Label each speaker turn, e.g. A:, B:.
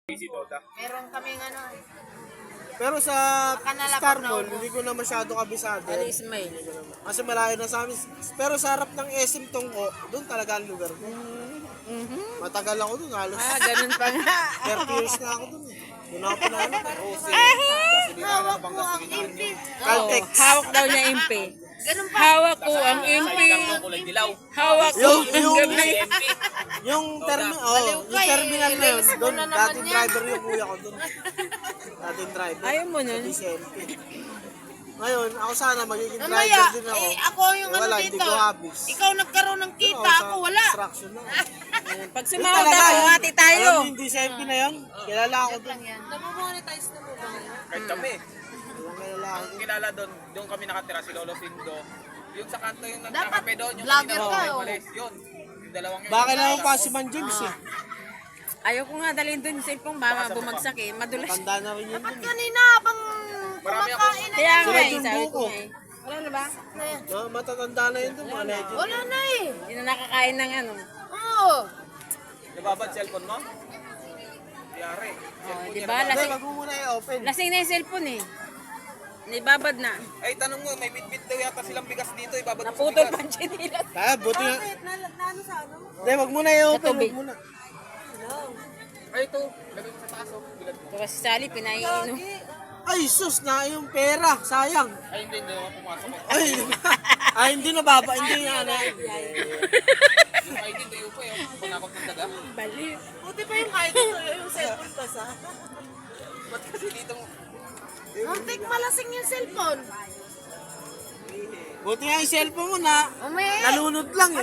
A: Meron kaming ano.
B: Pero sa
A: Kanala
B: Star
A: ko na
B: Mall,
A: ubo.
B: hindi ko na masyado kabisado.
C: Ali Ismail.
B: Kasi malayo na sa amin. Pero sa harap ng SM Tongko, doon talaga ang lugar ko. Matagal ako doon, halos
C: Ganun pa nga.
B: 30 years na ako doon. Doon ako pinalo.
A: Hawak ko ang impi.
B: Caltex.
C: Hawak daw niya impi.
A: Ganun pa.
C: Hawak ko ang impi. Hawak ko ang gabi.
B: Yung terminal na yun, doon, dating driver yung kuya ko doon. Dating driver.
C: Ayaw mo nun?
B: DCMP. Ngayon, ako sana magiging driver
A: Mamaya,
B: din ako.
A: ako yung ano
B: Wala,
A: dito.
B: hindi ko habis.
A: Ikaw nagkaroon ng kita,
B: Ako,
A: ako wala.
B: Construction na.
C: Pag sumahod ako, hati tayo.
B: Alam mo yung DCMP na yun? Kilala ako doon.
A: Namomonetize na mo ba ngayon?
D: Kahit kami.
B: Kilala ako.
D: Ang kilala doon kami nakatira si Lolo Pindo. Yung sa kanto yung
A: Dapat
D: nagkakape doon, yung
A: vlogger ka, oh.
D: Malis, yun. Yung dalawang yun.
B: Bakit naman pa si Man James eh?
C: Ayaw ko nga dalhin doon yung cellphone, baka bumagsak eh. Madulas.
B: Tanda na rin yun.
A: Dapat
B: dun eh.
A: kanina habang kumakain na
C: Kaya nga
B: Sulat
C: eh,
B: yung
C: sabi
B: buko.
C: ko eh. Wala na ba?
B: Matatanda na yun doon, mga legend.
A: Wala na eh.
C: Hindi na nakakain ng ano.
A: Oo.
D: Nababad cellphone mo? Yari.
C: Oh, di
B: Hindi,
C: ba?
B: wag mo muna i-open.
C: Lasing na yung cellphone eh. Naibabad na.
D: Ay, tanong mo, may bitbit daw yata silang bigas dito. Ibabad mo sa
C: Naputol
D: bigas.
C: pa ang chinilas.
B: Kaya, buti nga.
A: Nano sa ano?
B: Hindi, wag mo na i-open.
C: Sa tubig.
B: Wag mo na.
D: Ay, ito. Lagay mo sa taas, oh. Bilad mo.
C: Kasi si Sally, pinaiinom.
B: Ay, sus na yung pera. Sayang.
D: Ay, hindi naman pumasok.
B: Ay, hindi na baba. Hindi na.
D: Yung ID tayo pa, yung panakot ng daga.
C: Bali.
A: Buti pa yung ID ko, yung cellphone ko sa.
D: Ba't kasi dito mo?
A: Muntik malasing yung cellphone.
B: Buti nga yung cellphone mo na
A: Umi.
B: nalunod lang eh.